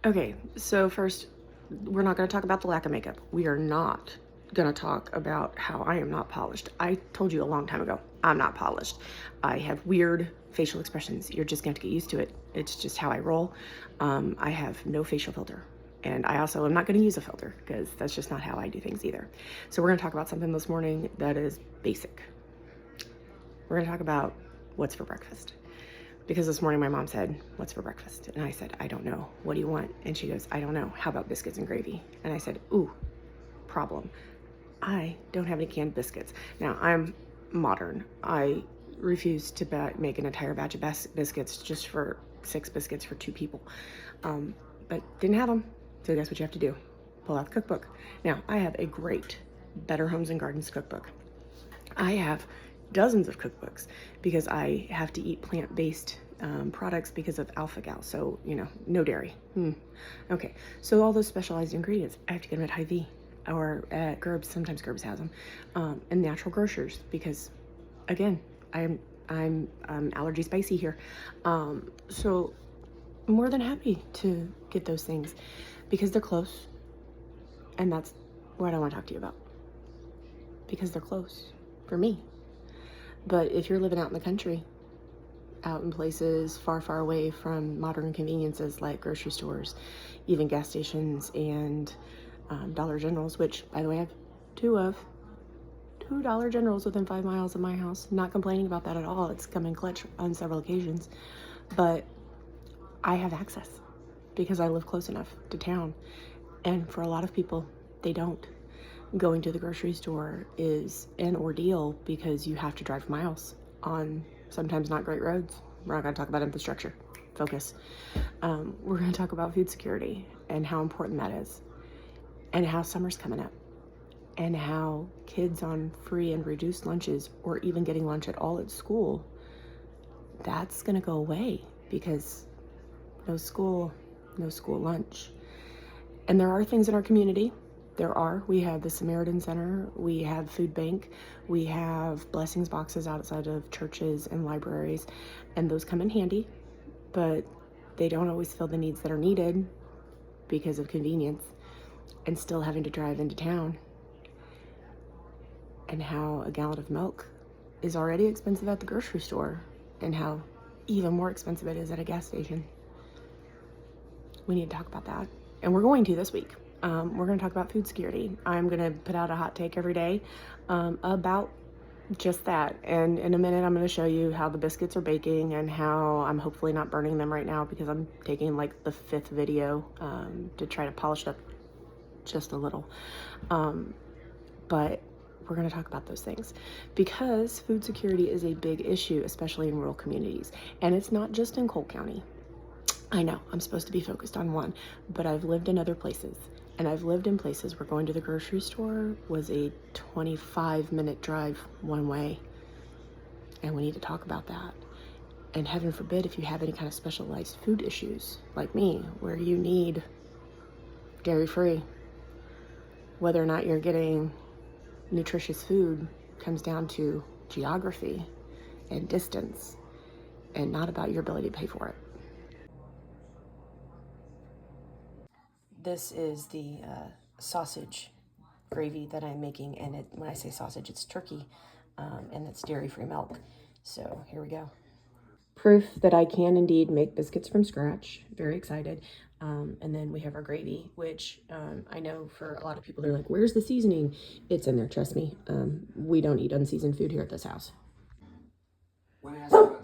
Okay, so first, we're not going to talk about the lack of makeup. We are not going to talk about how I am not polished. I told you a long time ago, I'm not polished. I have weird facial expressions. You're just going to get used to it. It's just how I roll. I have no facial filter. And I also am not going to use a filter because that's just not how I do things either. So we're going to talk about something this morning that is basic. We're going to talk about what's for breakfast. Because this morning my mom said, "What's for breakfast?" And I said, "I don't know. What do you want?" And she goes, "I don't know. How about biscuits and gravy?" And I said, "Ooh, problem. I don't have any canned biscuits." Now, I'm modern. I refuse to make an entire batch of biscuits just for 6 biscuits for 2 people. But didn't have them. So guess what you have to do? Pull out the cookbook. Now, I have a great Better Homes and Gardens cookbook. I have dozens of cookbooks because I have to eat plant-based products because of alpha-gal. So, no dairy. Okay, so all those specialized ingredients, I have to get them at Hy-Vee or at Gerbs. Sometimes Gerbs has them, and natural grocers because, again, I'm allergy spicy here. So I'm more than happy to get those things because they're close, and that's what I want to talk to you about because they're close for me. But if you're living out in the country, out in places far, far away from modern conveniences like grocery stores, even gas stations and Dollar Generals, which, by the way, I have two Dollar Generals within 5 miles of my house. Not complaining about that at all. It's come in clutch on several occasions. But I have access because I live close enough to town. And for a lot of people, they don't. Going to the grocery store is an ordeal because you have to drive miles on sometimes not great roads. We're not going to talk about infrastructure. Focus. We're going to talk about food security and how important that is, and how summer's coming up, and how kids on free and reduced lunches, or even getting lunch at all at school, that's going to go away because no school lunch. And there are things in our community. We have the Samaritan Center, we have food bank, we have blessings boxes outside of churches and libraries, and those come in handy, but they don't always fill the needs that are needed because of convenience and still having to drive into town. And how a gallon of milk is already expensive at the grocery store and how even more expensive it is at a gas station. We need to talk about that. And we're going to this week. We're going to talk about food security. I'm going to put out a hot take every day about just that. And in a minute, I'm going to show you how the biscuits are baking and how I'm hopefully not burning them right now because I'm taking like the 5th video to try to polish it up just a little. But we're going to talk about those things because food security is a big issue, especially in rural communities. And it's not just in Cole County. I know I'm supposed to be focused on one, but I've lived in other places. And I've lived in places where going to the grocery store was a 25-minute drive one way. And we need to talk about that. And heaven forbid if you have any kind of specialized food issues like me, where you need dairy-free, whether or not you're getting nutritious food comes down to geography and distance and not about your ability to pay for it. This is the sausage gravy that I'm making, and when I say sausage, it's turkey, and it's dairy-free milk. So here we go. Proof that I can indeed make biscuits from scratch. Very excited. And then we have our gravy, which I know for a lot of people, they're like, "Where's the seasoning?" It's in there, trust me. We don't eat unseasoned food here at this house.